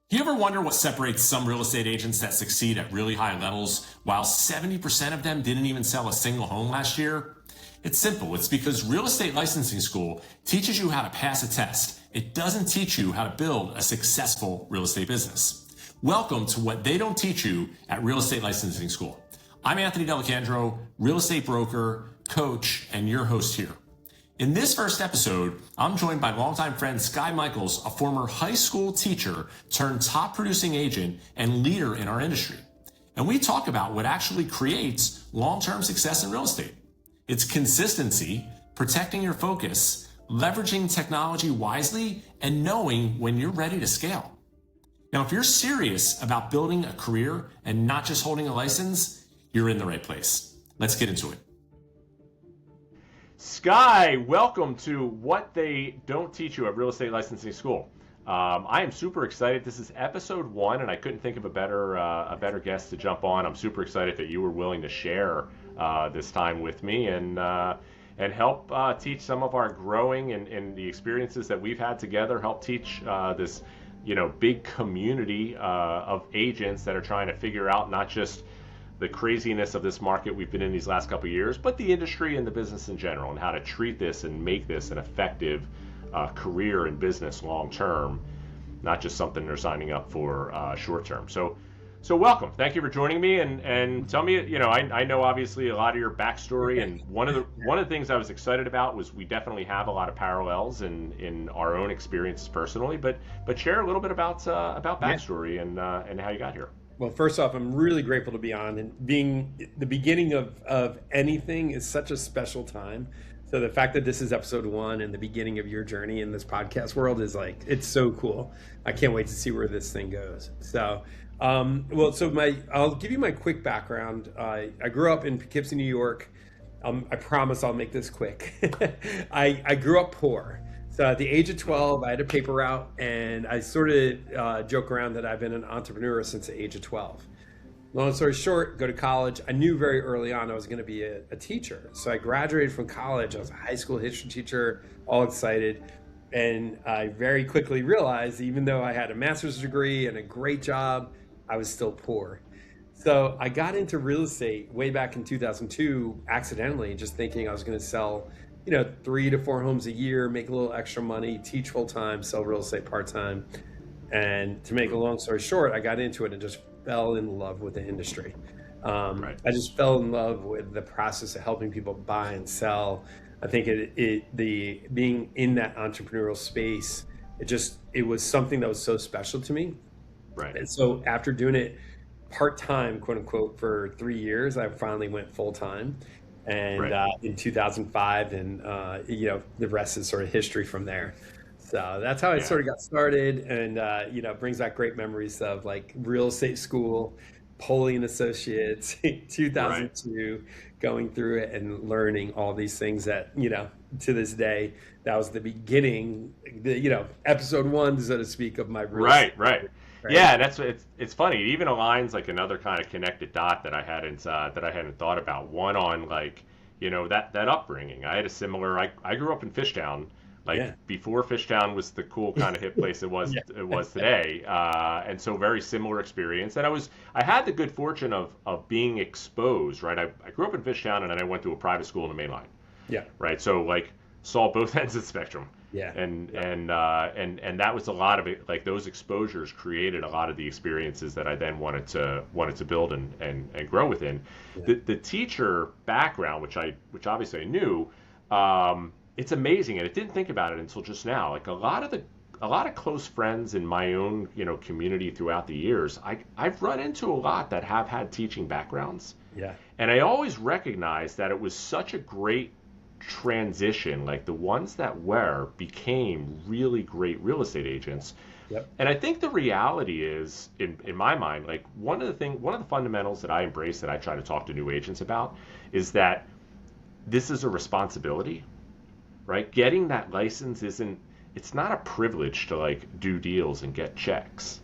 You ever wonder what separates some real estate agents that succeed at really high levels while 70% of them didn't even sell a single home last year? It's simple. It's because real estate licensing school teaches you how to pass a test. It doesn't teach you how to build a successful real estate business. Welcome to What They Don't Teach You at Real Estate Licensing School. I'm Anthony Delicandro, real estate broker, coach, and your host here. In this first episode, I'm joined by longtime friend Skye Michiels, a former high school teacher turned top producing agent and leader in our industry. And we talk about what actually creates long-term success in real estate. It's consistency, protecting your focus, leveraging technology wisely, and knowing when you're ready to scale. Now, if you're serious about building a career and not just holding a license, you're in the right place. Let's get into it. Skye, welcome to What They Don't Teach You at Real Estate Licensing School. I am super excited. This is episode 1, and I couldn't think of a better guest to jump on. I'm super excited that you were willing to share this time with me and help teach some of our growing and the experiences that we've had together. Help teach this, big community of agents that are trying to figure out not just the craziness of this market we've been in these last couple of years, but the industry and the business in general, and how to treat this and make this an effective career and business long term, not just something they're signing up for short term. So welcome. Thank you for joining me, and tell me, I know obviously a lot of your backstory, and one of the things I was excited about was we definitely have a lot of parallels in our own experiences personally, but share a little bit about backstory and how you got here. Well, first off, I'm really grateful to be on, and being the beginning of anything is such a special time. So the fact that this is episode 1 and the beginning of your journey in this podcast world is it's so cool. I can't wait to see where this thing goes. So, I'll give you my quick background. I grew up in Poughkeepsie, New York. I promise I'll make this quick. I grew up poor. So at the age of 12, I had a paper route, and I sort of joke around that I've been an entrepreneur since the age of 12. Long story short, go to college. I knew very early on I was going to be a teacher. So I graduated from college. I was a high school history teacher, all excited. And I very quickly realized, even though I had a master's degree and a great job, I was still poor. So I got into real estate way back in 2002, accidentally, just thinking I was going to sell 3 to 4 homes a year, make a little extra money, teach full time, sell real estate part time. And to make a long story short, I got into it and just fell in love with the industry. Right. I just fell in love with the process of helping people buy and sell. I think being in that entrepreneurial space, it was something that was so special to me. Right. And so after doing it part time, quote unquote, for 3 years, I finally went full time. And in 2005, and the rest is sort of history from there. So that's how I sort of got started, and brings back great memories of real estate school, Polly and Associates, 2002, going through it and learning all these things that to this day, that was the beginning, episode 1, so to speak, of my real estate. Right. Yeah, it's funny. It even aligns another kind of connected dot that I hadn't thought about. One on that upbringing. I had a similar. I grew up in Fishtown, before Fishtown was the cool kind of hip place it was today, and so very similar experience. And I had the good fortune of being exposed. Right, I grew up in Fishtown, and then I went to a private school in the Mainline. Yeah. Right. So saw both ends of the spectrum. Yeah. And that was a lot of it. Those exposures created a lot of the experiences that I then wanted to build and grow within. Yeah. The teacher background, which obviously I knew, it's amazing, and I didn't think about it until just now. A lot of close friends in my own community throughout the years, I've run into a lot that have had teaching backgrounds. Yeah. And I always recognized that it was such a great transition. The ones that became really great real estate agents. Yep. And I think the reality is, in my mind, one of the fundamentals that I embrace, that I try to talk to new agents about, is that this is a responsibility, right? Getting that license it's not a privilege to do deals and get checks.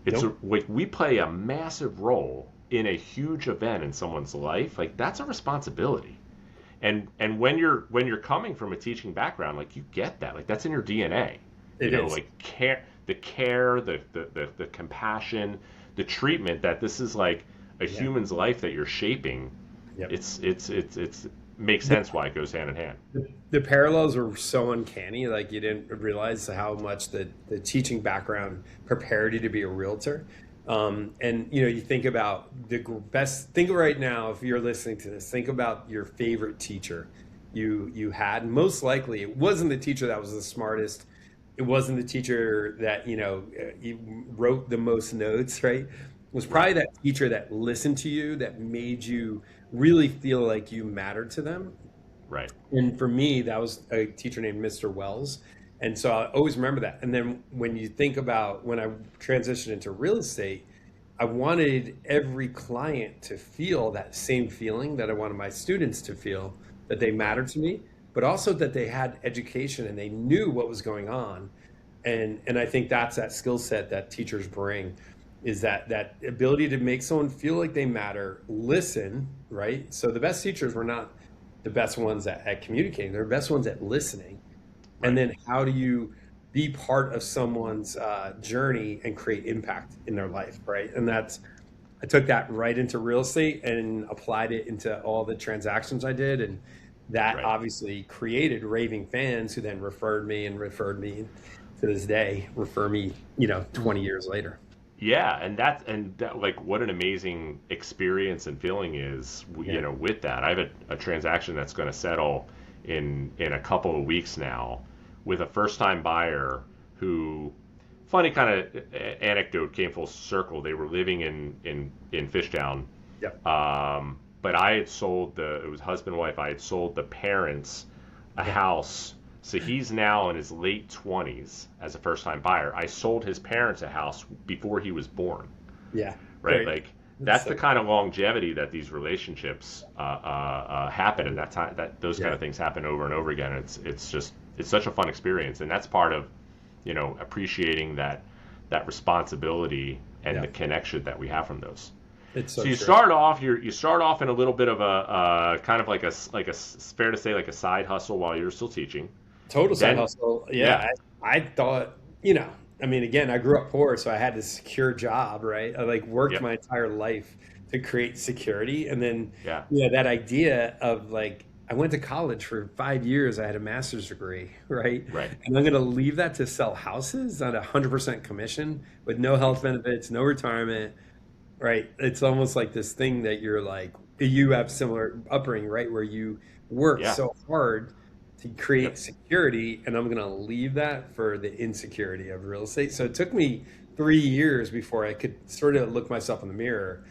It's Nope. we play a massive role in a huge event in someone's life. That's a responsibility. And when you're coming from a teaching background, you get that. That's in your DNA. It is. the care, the compassion, the treatment, that this is like a human's life that you're shaping. Yep. It's makes sense why it goes hand in hand. The parallels are so uncanny. Like, you didn't realize how much the teaching background prepared you to be a realtor. And you think about the best. Think right now, if you're listening to this, think about your favorite teacher you had. Most likely, it wasn't the teacher that was the smartest. It wasn't the teacher that you wrote the most notes. Right? It was probably that teacher that listened to you, that made you really feel like you mattered to them. Right. And for me, that was a teacher named Mr. Wells. And so I always remember that. And then when you think about when I transitioned into real estate, I wanted every client to feel that same feeling that I wanted my students to feel, that they mattered to me, but also that they had education and they knew what was going on. And I think that's that skill set that teachers bring, is that ability to make someone feel like they matter, listen, right? So the best teachers were not the best ones at communicating, they're the best ones at listening. Right. And then how do you be part of someone's journey and create impact in their life, right? And I took that right into real estate and applied it into all the transactions I did. And that obviously created raving fans who then referred me to this day, refer me, 20 years later. Yeah, and that like what an amazing experience and feeling is, with that. I have a transaction that's going to settle in a couple of weeks now with a first-time buyer who, funny kind of anecdote, came full circle. They were living in Fishtown. Yep. But I had sold it was husband and wife. I had sold the parents a house. So he's now in his late 20s as a first-time buyer. I sold his parents a house before he was born. Yeah. Right. Like that's the kind of longevity that these relationships happen, and those kind of things happen over and over again. It's such a fun experience, and that's part of, appreciating that responsibility and the connection that we have from those. It's so you start off in a little bit of a kind of like a fair to say, like a side hustle while you're still teaching. Total side hustle. Yeah. I thought, again, I grew up poor, so I had this secure job, right? I worked my entire life to create security. And then, that idea of I went to college for 5 years. I had a master's degree, right? Right. And I'm going to leave that to sell houses on 100% commission with no health benefits, no retirement, right? It's almost like this thing that you have similar upbringing, right? Where you work so hard to create security, and I'm going to leave that for the insecurity of real estate. So it took me 3 years before I could sort of look myself in the mirror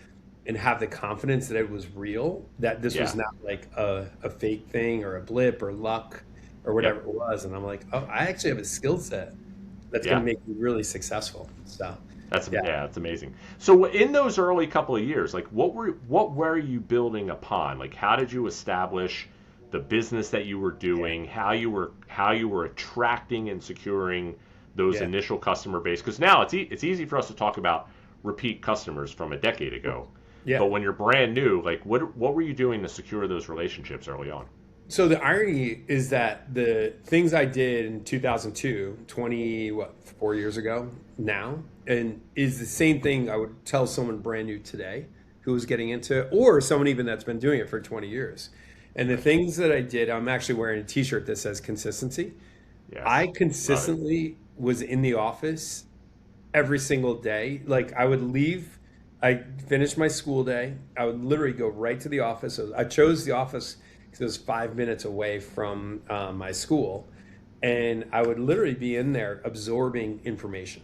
and have the confidence that it was real, that this was not like a fake thing or a blip or luck or whatever it was. And I'm like, oh, I actually have a skill set that's going to make me really successful. So that's amazing. So in those early couple of years, what were you building upon? How did you establish the business that you were doing, how you were attracting and securing those initial customer base? Because now it's easy for us to talk about repeat customers from a decade ago. Yeah. But when you're brand new, what were you doing to secure those relationships early on? So the irony is that the things I did in 2002, 4 years ago now, and is the same thing I would tell someone brand new today who was getting into it, or someone even that's been doing it for 20 years. And the things that I did, I'm actually wearing a t-shirt that says consistency. Yes. I consistently was in the office every single day. I would leave, I finished my school day. I would literally go right to the office. I chose the office because it was 5 minutes away from my school. And I would literally be in there absorbing information.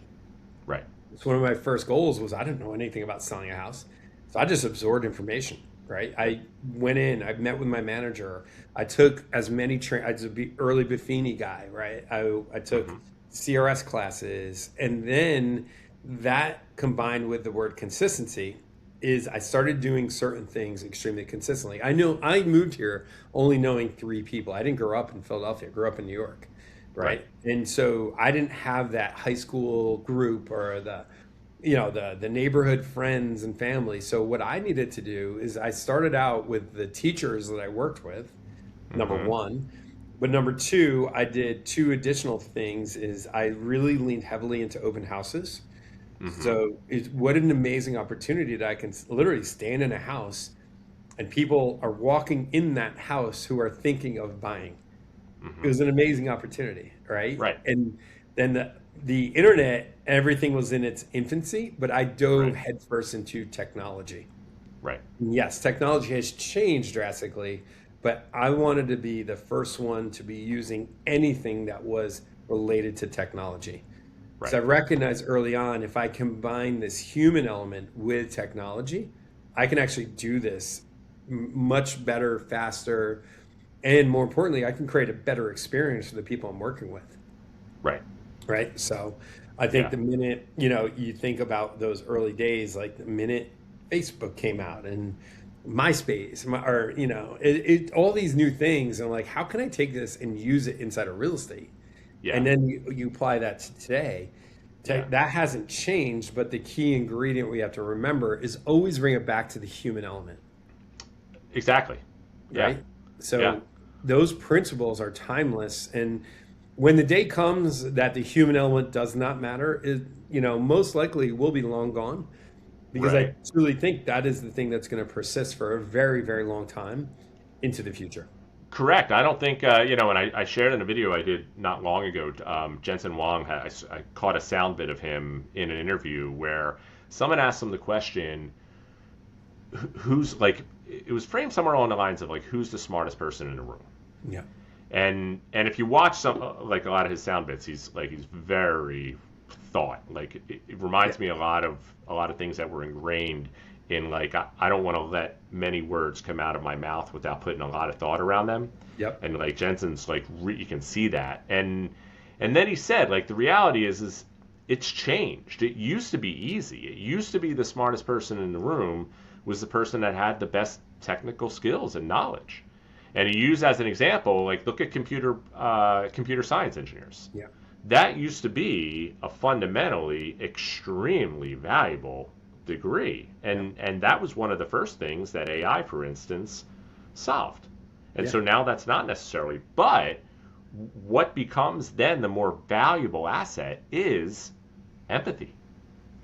Right. So one of my first goals was I didn't know anything about selling a house. So I just absorbed information. Right. I went in, I met with my manager. I took as many I was an early Buffini guy. Right. I took CRS classes. And then that combined with the word consistency is I started doing certain things extremely consistently. I moved here only knowing 3 people. I didn't grow up in Philadelphia. I grew up in New York. Right. And so I didn't have that high school group or the neighborhood friends and family. So what I needed to do is I started out with the teachers that I worked with, number one, But number two, I did two additional things is I really leaned heavily into open houses. So what an amazing opportunity that I can literally stand in a house and people are walking in that house who are thinking of buying. It was an amazing opportunity, right? Right. And then the internet, everything was in its infancy, but I dove headfirst into technology. Right. Yes, technology has changed drastically, but I wanted to be the first one to be using anything that was related to technology. Right. So I recognized early on, if I combine this human element with technology, I can actually do this much better, faster, and more importantly, I can create a better experience for the people I'm working with. Right. Right. So I think the minute, you think about those early days, like the minute Facebook came out and MySpace, all these new things, and like, how can I take this and use it inside of real estate? Yeah. And then you apply that to today. That hasn't changed, but the key ingredient we have to remember is always bring it back to the human element. Exactly. Yeah. Right. So those principles are timeless. And when the day comes that the human element does not matter, most likely will be long gone. Because I truly think that is the thing that's going to persist for a very, very long time into the future. Correct. I don't think, and I shared in a video I did not long ago, Jensen Huang, I caught a sound bit of him in an interview where someone asked him the question, who's like, it was framed somewhere along the lines of like, who's the smartest person in the room? Yeah. And if you watch some, like a lot of his sound bits, he's very thought. Like it reminds me a lot of things that were ingrained in like I don't want to let many words come out of my mouth without putting a lot of thought around them. Yep. And like Jensen's like you can see that. And then he said like the reality is it's changed. It used to be easy. It used to be the smartest person in the room was the person that had the best technical skills and knowledge. And he used as an example, like look at computer science engineers. Yeah. That used to be a fundamentally extremely valuable degree. And that was one of the first things that AI, for instance, solved. And so now that's not necessarily, but what becomes then the more valuable asset is empathy,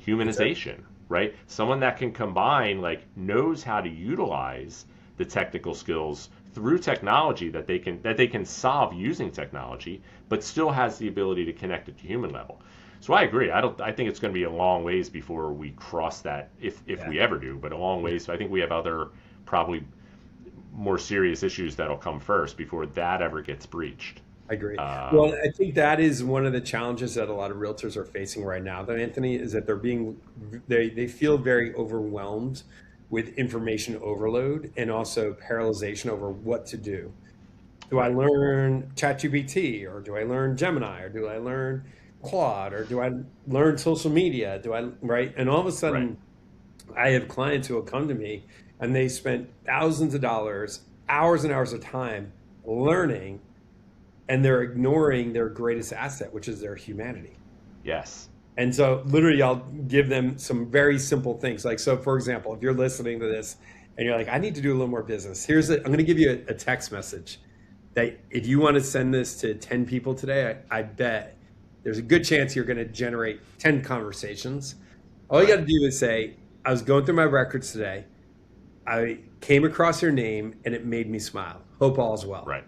humanization, right? Someone that can combine, like knows how to utilize the technical skills through technology that they can solve using technology, but still has the ability to connect at the human level. So I agree. I think it's going to be a long ways before we cross that, if we ever do, but a long ways. So I think we have other probably more serious issues that'll come first before that ever gets breached. I agree. Well, I think that is one of the challenges that a lot of realtors are facing right now, though, Anthony, is that they feel very overwhelmed with information overload and also paralyzation over what to do. Do I learn ChatGPT, or do I learn Gemini, or do I learn Claude, or do I learn social media? And all of a sudden, I have clients who will come to me and they spent thousands of dollars, hours and hours of time learning, and they're ignoring their greatest asset, which is their humanity. Yes. And so literally I'll give them some very simple things. Like, so for example, if you're listening to this and you're like, I need to do a little more business, I'm going to give you a text message that if you want to send this to 10 people today, I bet there's a good chance you're going to generate 10 conversations. All you got to do is say, I was going through my records today. I came across your name and it made me smile. Hope all is well. Right.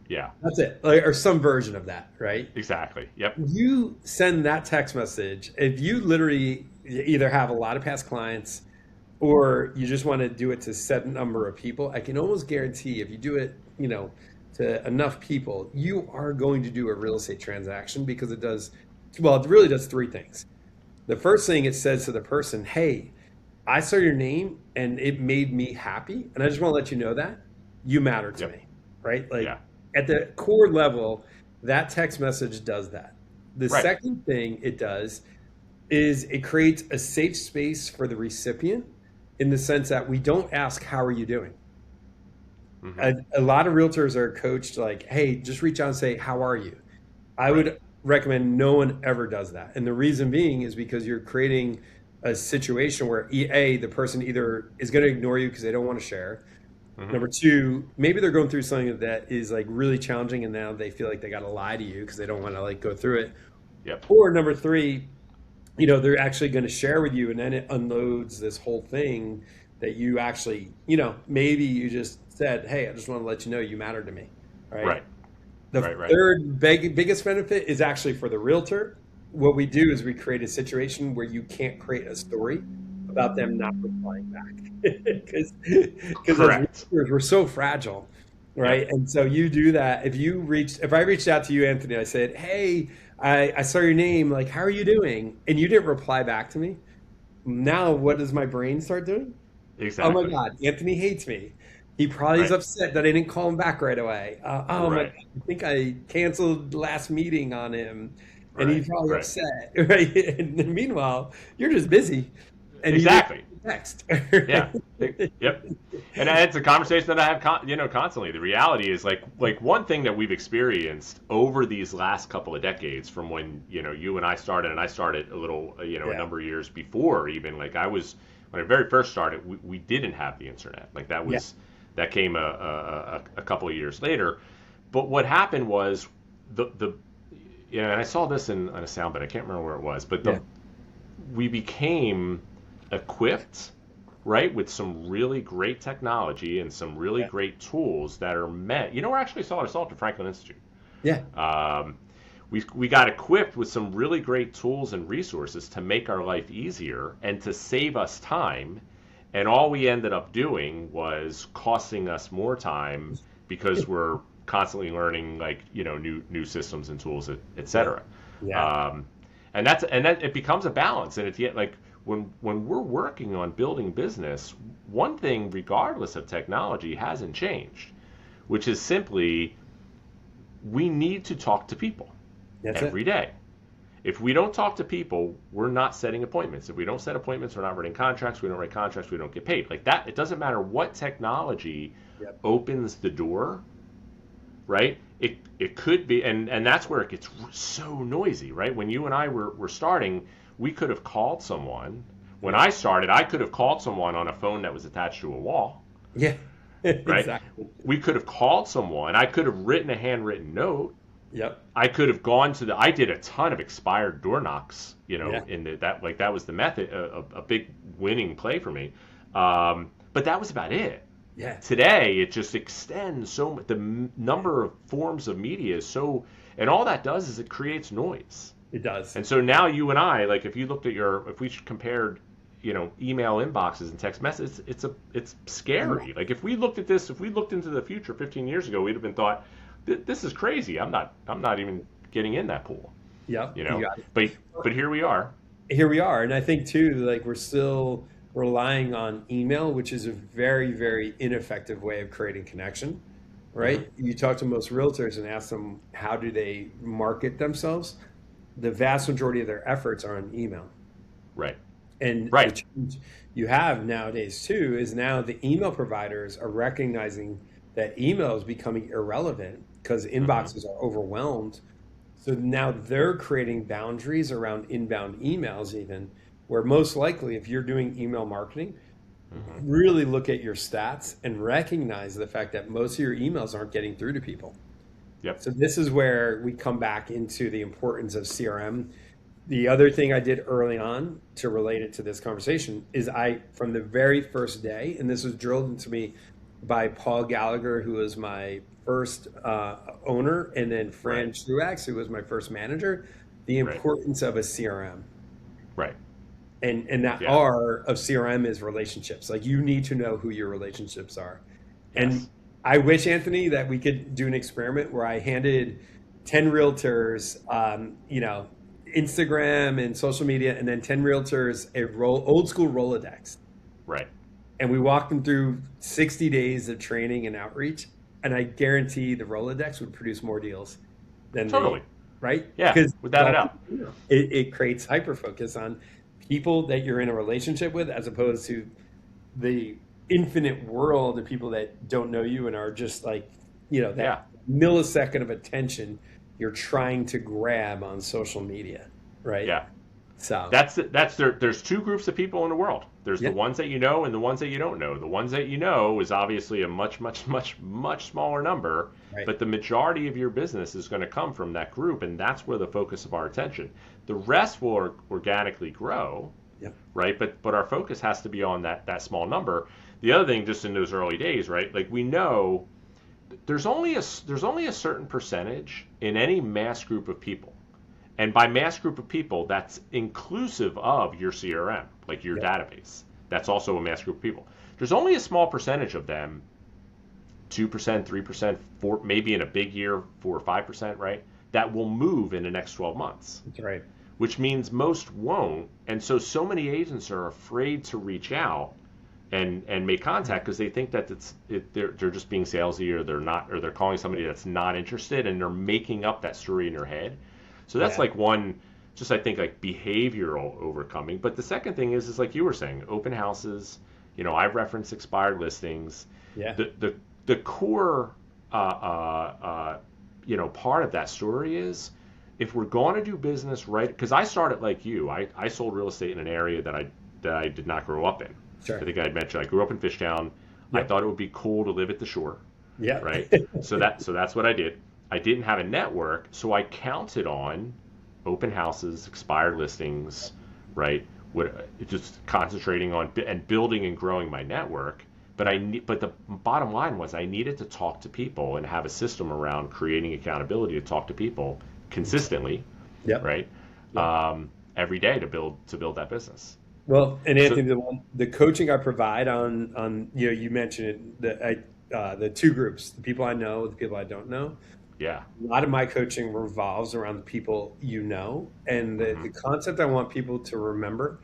Yeah. That's it. Or some version of that, right? Exactly. Yep. You send that text message. If you literally either have a lot of past clients or you just want to do it to set a number of people, I can almost guarantee if you do it, to enough people, you are going to do a real estate transaction because it really does three things. The first thing, it says to the person, hey, I saw your name and it made me happy. And I just want to let you know that you matter to me, right? At the core level, that text message does that. The second thing it does is it creates a safe space for the recipient in the sense that we don't ask, how are you doing? Mm-hmm. A lot of realtors are coached like, hey, just reach out and say, how are you? I would recommend no one ever does that. And the reason being is because you're creating a situation where the person either is going to ignore you because they don't want to share, Number two, maybe they're going through something that is like really challenging and now they feel like they got to lie to you because they don't want to like go through it. Yep. Or number three, they're actually going to share with you and then it unloads this whole thing that you actually, maybe you just said, hey, I just want to let you know you matter to me. Right. The third biggest benefit is actually for the realtor. What we do is we create a situation where you can't create a story about them not replying back because as realtors, we're so fragile. Right. Yep. And so you do that. If I reached out to you, Anthony, I said, hey, I saw your name, like, how are you doing? And you didn't reply back to me. Now, what does my brain start doing? Exactly. Oh my God, Anthony hates me. He probably is upset that I didn't call him back right away. My God, I think I canceled the last meeting on him. And he's probably upset, right? And meanwhile, you're just busy. And exactly. Text. Yeah. Yep. And it's a conversation that I have, constantly. The reality is, like one thing that we've experienced over these last couple of decades, from when you and I started, and I started a little, a number of years before, even when I very first started, we didn't have the internet. Like that came a couple of years later. But what happened was and I saw this in a sound bite. I can't remember where it was, but we became equipped, right, with some really great technology and some really great tools that are meant. We're actually saw it at Franklin Institute. Yeah. We got equipped with some really great tools and resources to make our life easier and to save us time. And all we ended up doing was costing us more time because we're constantly learning new systems and tools, et cetera. Yeah. And that it becomes a balance. And when we're working on building business, one thing, regardless of technology, hasn't changed, which is simply we need to talk to people every day. If we don't talk to people, we're not setting appointments. If we don't set appointments, we're not writing contracts. We don't write contracts, we don't get paid. Like that, it doesn't matter what technology opens the door, right? It could be, and that's where it gets so noisy, right? When you and I were starting, we could have called someone. When I started, I could have called someone on a phone that was attached to a wall. Yeah, right? Exactly. We could have called someone. I could have written a handwritten note. Yep. I could have gone to I did a ton of expired door knocks, that was the method, a big winning play for me. But that was about it. Yeah. Today, it just extends so much. The number of forms of media is so, and all that does is it creates noise. It does. And so now you and I, like if you looked at if we compared, email inboxes and text messages, it's scary. Like if we looked into the future 15 years ago, we'd have been thought, this is crazy. I'm not even getting in that pool. Yeah. You got it. But here we are. Here we are. And I think too, like we're still relying on email, which is a very, very ineffective way of creating connection, right? Mm-hmm. You talk to most realtors and ask them, how do they market themselves? The vast majority of their efforts are on email. Right. And the change you have nowadays too is now the email providers are recognizing that email is becoming irrelevant because inboxes are overwhelmed. So now they're creating boundaries around inbound emails even, where most likely if you're doing email marketing, really look at your stats and recognize the fact that most of your emails aren't getting through to people. Yep. So this is where we come back into the importance of CRM. The other thing I did early on to relate it to this conversation is from the very first day, and this was drilled into me by Paul Gallagher, who was my first owner, and then Fran Truax, who was my first manager, the importance of a CRM. Right. And that R of CRM is relationships. Like you need to know who your relationships are. Yes. And I wish, Anthony, that we could do an experiment where I handed 10 realtors, Instagram and social media, and then 10 realtors old school Rolodex. Right. And we walked them through 60 days of training and outreach. And I guarantee the Rolodex would produce more deals than right? Yeah, without a doubt. It creates hyper-focus on people that you're in a relationship with as opposed to the infinite world of people that don't know you and are just like, that millisecond of attention you're trying to grab on social media, right? Yeah. So there's two groups of people in the world. There's the ones that you know and the ones that you don't know. The ones that you know is obviously a much, much, much, much smaller number, right. but the majority of your business is going to come from that group, and that's where the focus of our attention. The rest will organically grow, right? But our focus has to be on that small number. The other thing, just in those early days, right? Like we know there's only a certain percentage in any mass group of people. And by mass group of people, that's inclusive of your CRM, like your database. That's also a mass group of people. There's only a small percentage of them, 2%, 3%, 4%, maybe in a big year, 4 or 5%, right? That will move in the next 12 months. That's right. Which means most won't. And so many agents are afraid to reach out and make contact because they think that they're just being salesy, or they're calling somebody that's not interested, and they're making up that story in their head. So that's like one, just I think like behavioral overcoming. But the second thing is like you were saying, open houses. I've referenced expired listings. Yeah. The core part of that story is if we're going to do business right, because I started like you. I sold real estate in an area that I did not grow up in. Sure. I think I had mentioned I grew up in Fishtown. I thought it would be cool to live at the shore. Yeah. Right. So that's what I did. I didn't have a network, so I counted on open houses, expired listings, right? Just concentrating on and building and growing my network. But the bottom line was I needed to talk to people and have a system around creating accountability to talk to people consistently, right? Every day to build that business. Well, and Anthony, the coaching I provide on you mentioned it, the two groups, the people I know, the people I don't know. Yeah. A lot of my coaching revolves around the people you know. And the concept I want people to remember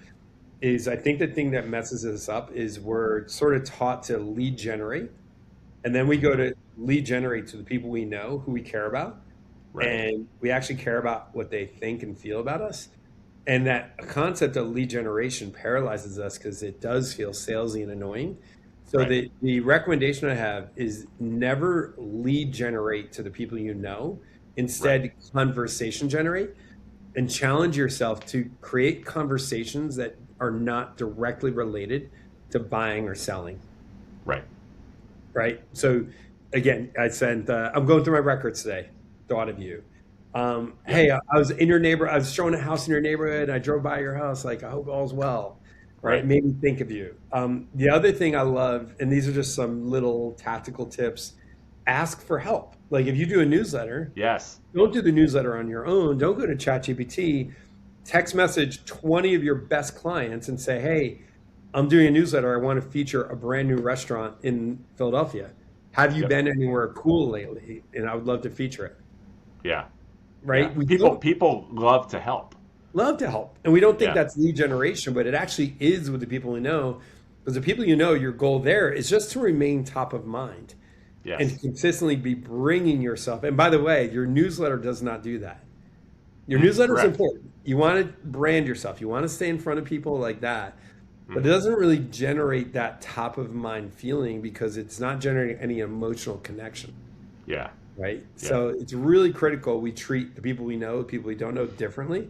is I think the thing that messes us up is we're sort of taught to lead generate. And then we go to lead generate to the people we know, who we care about. Right. And we actually care about what they think and feel about us. And that concept of lead generation paralyzes us because it does feel salesy and annoying. So the recommendation I have is never lead generate to the people you know. Instead, conversation generate, and challenge yourself to create conversations that are not directly related to buying or selling. Right. So again, I said, I'm going through my records today. Thought of you. Hey, I was in your I was showing a house in your neighborhood. I drove by your house. Like, I hope all's well. Right. Made me think of you. The other thing I love, and these are just some little tactical tips, ask for help. Like if you do a newsletter, don't do the newsletter on your own. Don't go to ChatGPT, text message 20 of your best clients and say, hey, I'm doing a newsletter. I want to feature a brand new restaurant in Philadelphia. Have you been anywhere cool lately? And I would love to feature it. Yeah. Right. Yeah. People love to help. Love to help. And we don't think that's lead generation, but it actually is with the people we know. Because the people you know, your goal there is just to remain top of mind and consistently be bringing yourself. And by the way, your newsletter does not do that. Your newsletter is important. You want to brand yourself. You want to stay in front of people like that. But it doesn't really generate that top of mind feeling because it's not generating any emotional connection. Yeah. Right. Yeah. So it's really critical we treat the people we know, the people we don't know differently.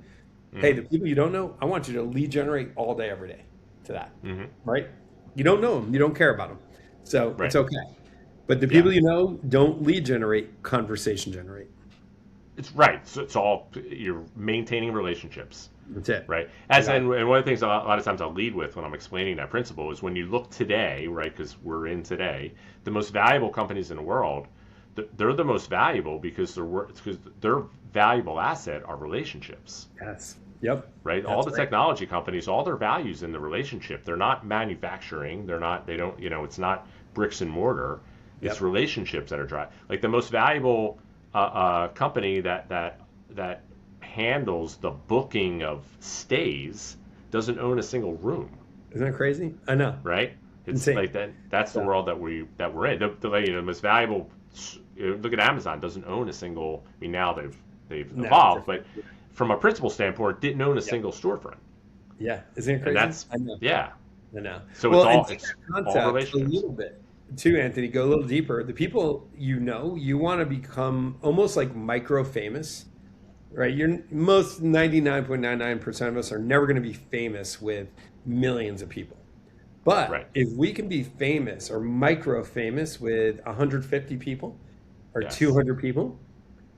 Hey, the people you don't know, I want you to lead generate all day, every day to that, right? You don't know them. You don't care about them. So it's okay. But the people you know, don't lead generate, conversation generate. It's right. So it's all, you're maintaining relationships. That's it. Right. And one of the things a lot of times I'll lead with when I'm explaining that principle is when you look today, right, because we're in today, the most valuable companies in the world, they're the most valuable because their valuable asset are relationships. Yes. Yep. Right. That's all the technology companies, all their values in the relationship. They're not manufacturing. It's not bricks and mortar. It's relationships that are driving. Like the most valuable company that handles the booking of stays doesn't own a single room. Isn't that crazy? I know. Right. It's insane. Like that. That's the world that we're in. The most valuable. Look at Amazon. Doesn't own a single. I mean, now they've evolved, but from a principal standpoint, didn't own a single storefront. Yeah, isn't it crazy? And that's, I know. Yeah. I know. So it's all relationships. A little bit too, Anthony. Go a little deeper. The people you know, you want to become almost like micro famous right? You're most 99.99% of us are never going to be famous with millions of people. But Right. if we can be famous or micro famous with 150 people or Yes. 200 people,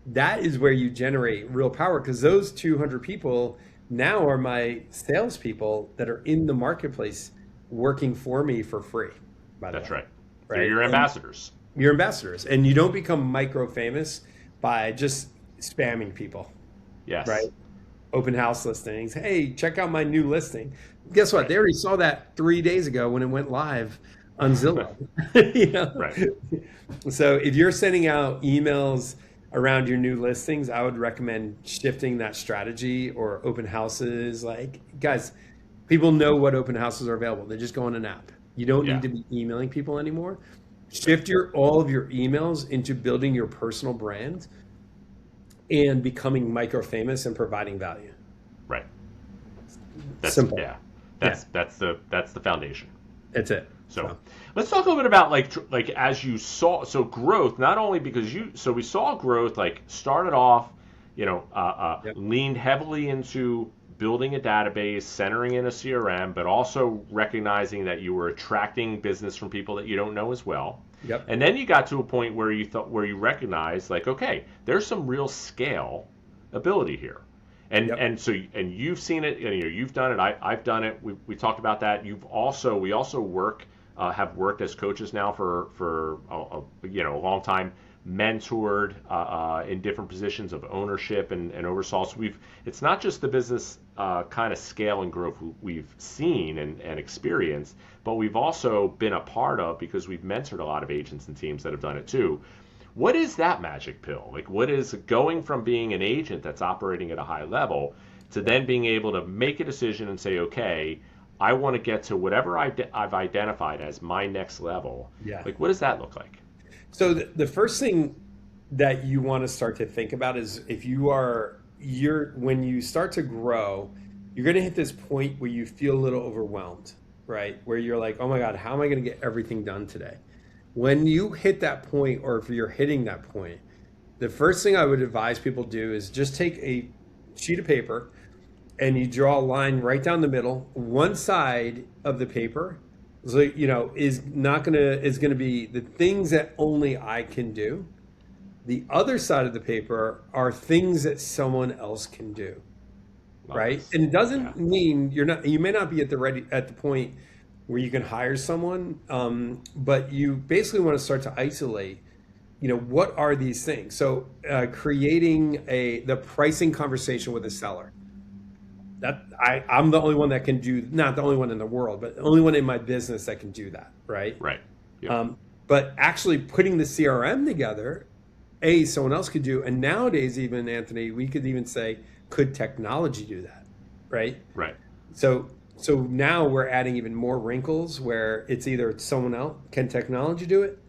that is where you generate real power, because those 200 people now are my salespeople that are in the marketplace working for me for free. By the That's way. right. Right. They're your And ambassadors. you're ambassadors, and you don't become micro famous by just spamming people, Yes. right? Open house listings. Hey, check out my new listing. Guess what? Right. They already saw that 3 days ago when it went live on Zillow. You know? Right. So if you're sending out emails around your new listings, I would recommend shifting that strategy, or open houses. Like, guys, people know what open houses are available. They just go on an app. You don't Yeah. need to be emailing people anymore. Shift all of your emails into building your personal brand and becoming micro famous and providing value. Right. That's Simple. Yeah. That's the foundation. That's it. So let's talk a little bit about like as you saw, so growth, not only because we saw growth, like started off, Yep. leaned heavily into building a database, centering in a CRM, but also recognizing that you were attracting business from people that you don't know as well. Yep. And then you got to a point where you recognized, like, okay, there's some real scale ability here. And Yep. and you've seen it, you've done it. I've done it. We talked about that. We also have worked as coaches now for a long time, mentored in different positions of ownership and oversaw. So it's not just the business kind of scale and growth we've seen and experienced, but we've also been a part of, because we've mentored a lot of agents and teams that have done it too. What is that magic pill? Like, what is going from being an agent that's operating at a high level to then being able to make a decision and say, okay, I want to get to whatever I've identified as my next level. Yeah. Like, what does that look like? So the first thing that you want to start to think about is, when you start to grow, you're going to hit this point where you feel a little overwhelmed, right? Where you're like, oh my God, how am I going to get everything done today? When you hit that point, or if you're hitting that point, the first thing I would advise people do is just take a sheet of paper and you draw a line right down the middle. One side of the paper is going to be the things that only I can do. The other side of the paper are things that someone else can do. Right? Nice. And it doesn't mean you may not be at the point where you can hire someone, but you basically want to start to isolate, what are these things? So creating the pricing conversation with a seller. That I'm the only one that can do, not the only one in the world, but the only one in my business that can do that, right? Right. Yep. But actually putting the CRM together, someone else could do. And nowadays, even, Anthony, we could even say, could technology do that, right? Right. So now we're adding even more wrinkles, where it's either someone else, can technology do it?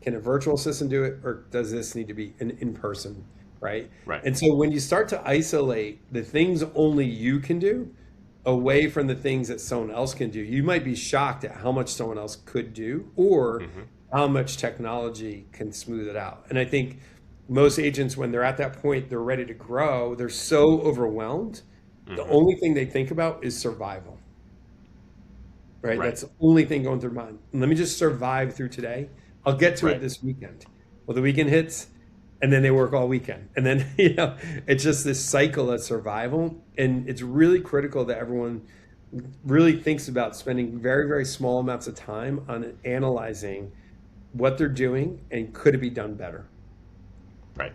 Can a virtual assistant do it? Or does this need to be an in-person, right? Right. And so when you start to isolate the things only you can do away from the things that someone else can do, you might be shocked at how much someone else could do, or how much technology can smooth it out. And I think most agents, when they're at that point, they're ready to grow, they're so overwhelmed. The only thing they think about is survival. Right? That's the only thing going through their mind. Let me just survive through today. I'll get to it this weekend. Well, the weekend hits, and then they work all weekend. And then, it's just this cycle of survival. And it's really critical that everyone really thinks about spending very, very small amounts of time on analyzing what they're doing and could it be done better. Right.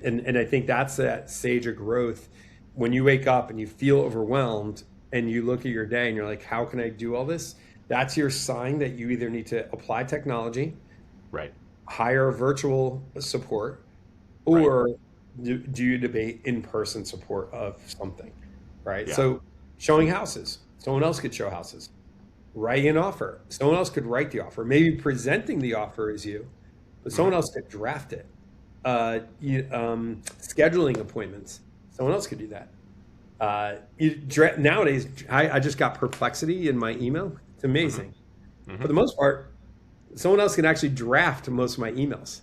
And I think that's that stage of growth. When you wake up and you feel overwhelmed and you look at your day and you're like, how can I do all this? That's your sign that you either need to apply technology, hire virtual support, or do you debate in-person support of something, right? Yeah. So showing houses, someone else could show houses. Writing an offer, someone else could write the offer. Maybe presenting the offer is you, but someone else could draft it. Scheduling appointments, someone else could do that. Nowadays, I just got Perplexity in my email. It's amazing. For the most part, someone else can actually draft most of my emails.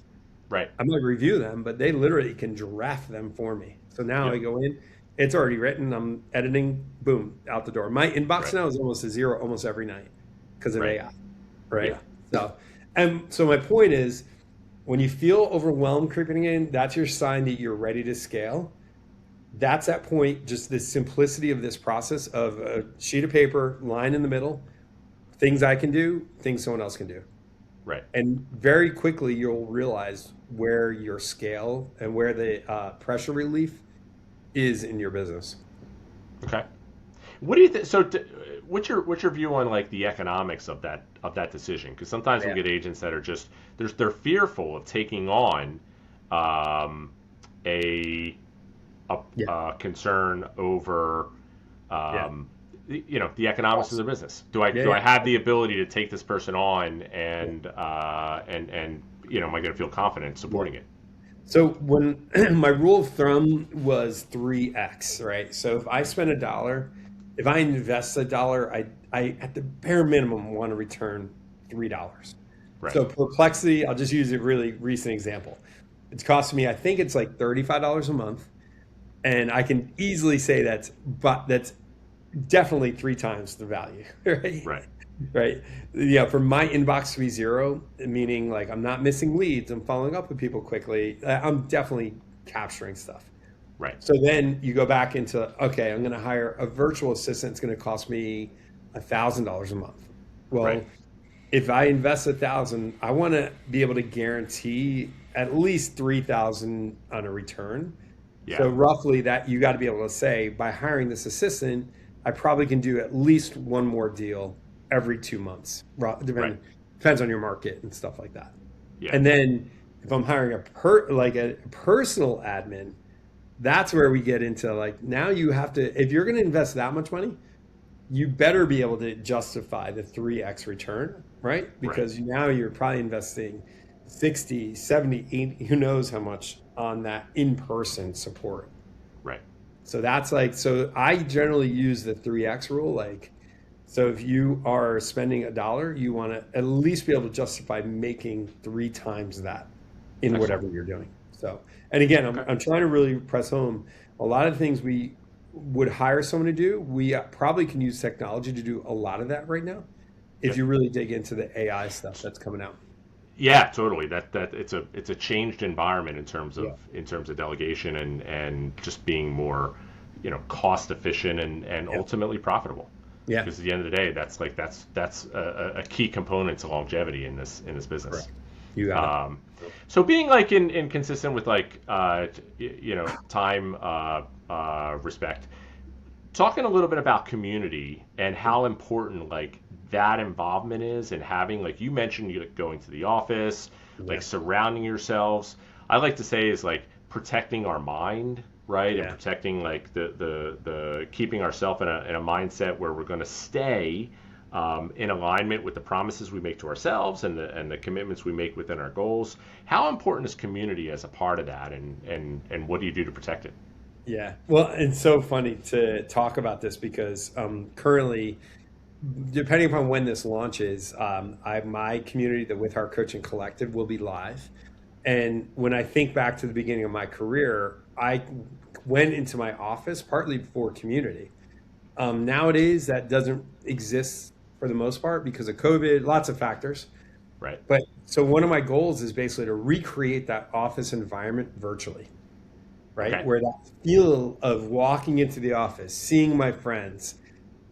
Right. I'm going to review them, but they literally can draft them for me. So now Yep. I go in, it's already written. I'm editing, boom, out the door. My inbox Right. now is almost a zero almost every night because of Right. AI. Right. Yeah. So my point is, when you feel overwhelmed creeping in, that's your sign that you're ready to scale. That's that point, just the simplicity of this process of a sheet of paper, line in the middle, things I can do, things someone else can do. Right. And very quickly, you'll realize where your scale and where the pressure relief is in your business. Okay. What do you think? So, what's your view on like the economics of that decision? Because sometimes we Yeah. get agents that are just they're fearful of taking on a Yeah. concern over Yeah. the economics of the business. Do I Yeah. do I Yeah. have the ability to take this person on and am I going to feel confident supporting it? So when my rule of thumb was 3x, right? So if I spend $1, if I invest $1, I at the bare minimum want to return $3. Right. So Perplexity, I'll just use a really recent example. It's costing me, I think it's like $35 a month, and I can easily say that's definitely 3 times the value, right? Right. Right. Yeah. For my inbox to be zero, meaning like I'm not missing leads, I'm following up with people quickly. I'm definitely capturing stuff. Right. So then you go back into, okay, I'm going to hire a virtual assistant. It's going to cost me $1,000 a month. Well, Right. if I invest 1,000, I want to be able to guarantee at least 3,000 on a return. Yeah. So roughly that you got to be able to say, by hiring this assistant, I probably can do at least one more deal every 2 months. Depends on your market and stuff like that. Yeah. And then if I'm hiring a personal admin, that's where we get into like, now you have to, if you're going to invest that much money, you better be able to justify the 3x return, right? Because now you're probably investing 60, 70, 80, who knows how much on that in-person support. Right. So that's like, so I generally use the 3x rule. Like, so if you are spending $1, you want to at least be able to justify making 3 times that in whatever you're doing. So, and again, I'm trying to really press home a lot of the things we would hire someone to do. We probably can use technology to do a lot of that right now. If you really dig into the AI stuff that's coming out. Yeah, totally. That it's a changed environment in terms of delegation and just being more, cost efficient and ultimately profitable. Yeah. Because at the end of the day, that's a key component to longevity in this business. Correct. You got it. So being like in consistent with like time respect, talking a little bit about community and how important like that involvement is, and having, like you mentioned, you going to the office, like surrounding yourselves. I like to say is like protecting our mind, right? And protecting like the keeping ourselves in a mindset where we're going to stay in alignment with the promises we make to ourselves and the commitments we make within our goals. How important is community as a part of that, and what do you do to protect it? Yeah. Well, it's so funny to talk about this because currently, depending upon when this launches, my community, the With Heart Coaching Collective, will be live. And when I think back to the beginning of my career, I went into my office partly for community. Nowadays, that doesn't exist for the most part because of COVID, lots of factors. Right. But so one of my goals is basically to recreate that office environment virtually, right? Okay. Where that feel of walking into the office, seeing my friends,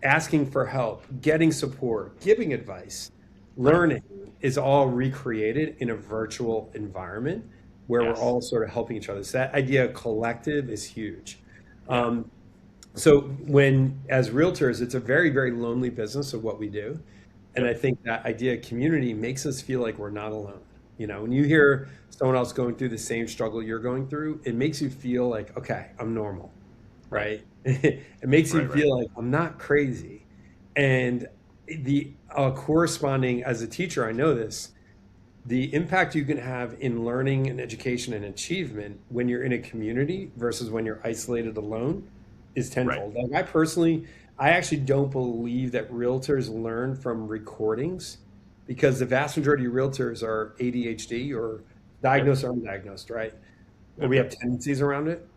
asking for help, getting support, giving advice, learning is all recreated in a virtual environment where we're all sort of helping each other. So that idea of collective is huge. So when, as realtors, it's a very, very lonely business of what we do. And I think that idea of community makes us feel like we're not alone. When you hear someone else going through the same struggle you're going through, it makes you feel like, okay, I'm normal, right? It makes you feel like I'm not crazy. And the corresponding, as a teacher, I know this, the impact you can have in learning and education and achievement when you're in a community versus when you're isolated alone is tenfold. Like I actually don't believe that realtors learn from recordings, because the vast majority of realtors are ADHD or diagnosed or undiagnosed, right? Or we have tendencies around it.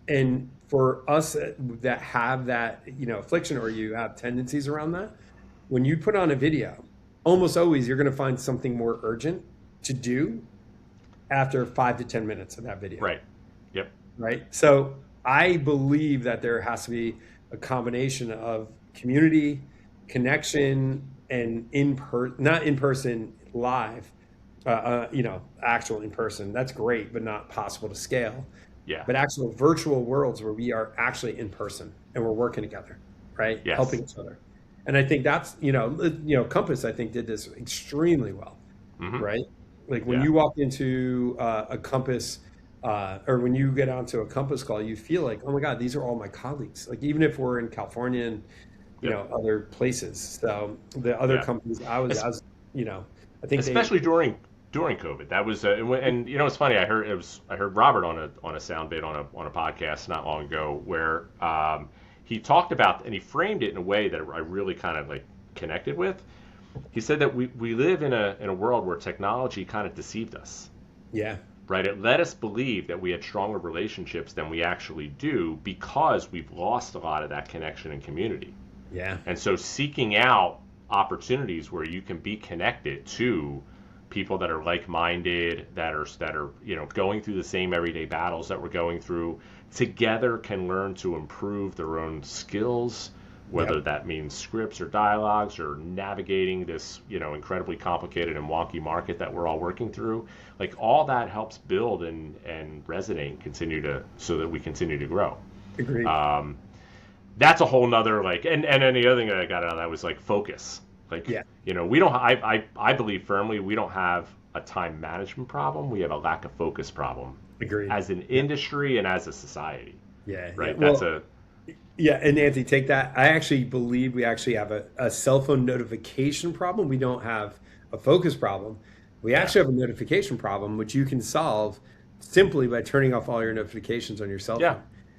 And for us that have that, affliction, or you have tendencies around that, when you put on a video, almost always you're going to find something more urgent to do after 5 to 10 minutes of that video. Right. Yep. Right. So I believe that there has to be a combination of community, connection, and not in person live, actual in person. That's great, but not possible to scale. Yeah. But actual virtual worlds where we are actually in person and we're working together, right? Yes. Helping each other. And I think that's, Compass, I think, did this extremely well, right? Like when you walk into a Compass, or when you get onto a Compass call, you feel like, oh my God, these are all my colleagues. Like even if we're in California and, other places. So the other companies, I think especially during COVID, that was, and it's funny. I heard Robert on a sound bit on a podcast not long ago where he talked about, and he framed it in a way that I really kind of like connected with. He said that we live in a world where technology kind of deceived us. Yeah. Right. It led us believe that we had stronger relationships than we actually do because we've lost a lot of that connection and community. Yeah. And so seeking out opportunities where you can be connected to people that are like-minded, that are going through the same everyday battles that we're going through, together can learn to improve their own skills, whether that means scripts or dialogues or navigating this, incredibly complicated and wonky market that we're all working through. Like all that helps build and resonate and so that we continue to grow. Agreed. That's a whole nother and then the other thing that I got out of that was focus. We don't. I believe firmly we don't have a time management problem. We have a lack of focus problem. Agreed. As an industry and as a society. Yeah. Right. Yeah. And Nancy, take that. I actually believe we actually have a cell phone notification problem. We don't have a focus problem. We actually have a notification problem, which you can solve simply by turning off all your notifications on your cell phone. Yeah.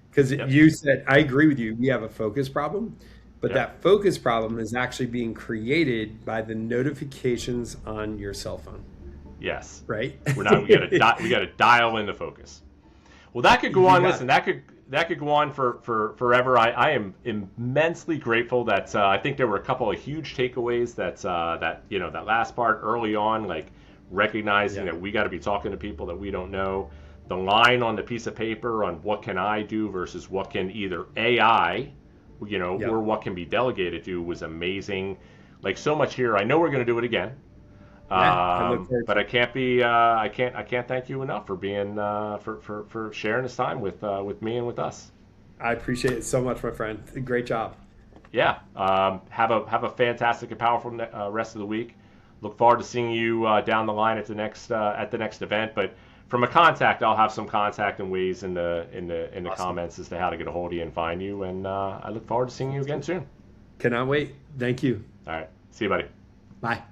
Because you said, I agree with you, we have a focus problem, but that focus problem is actually being created by the notifications on your cell phone. Yes. Right? We gotta dial in the focus. Well, that could go on. Listen, that could go on for forever. I am immensely grateful that I think there were a couple of huge takeaways that last part early on, like recognizing that we got to be talking to people that we don't know. The line on the piece of paper on what can I do versus what can either AI, or what can be delegated to was amazing. Like so much here. I know we're going to do it again. But I can't thank you enough for being for sharing this time with me and with us. I appreciate it so much, my friend. Great job. Yeah. Have a fantastic and powerful rest of the week. Look forward to seeing you down the line at the next event. But from a contact, I'll have some contact and ways in the awesome. Comments as to how to get a hold of you and find you. And I look forward to seeing you again soon. Cannot wait. Thank you. All right. See you, buddy. Bye.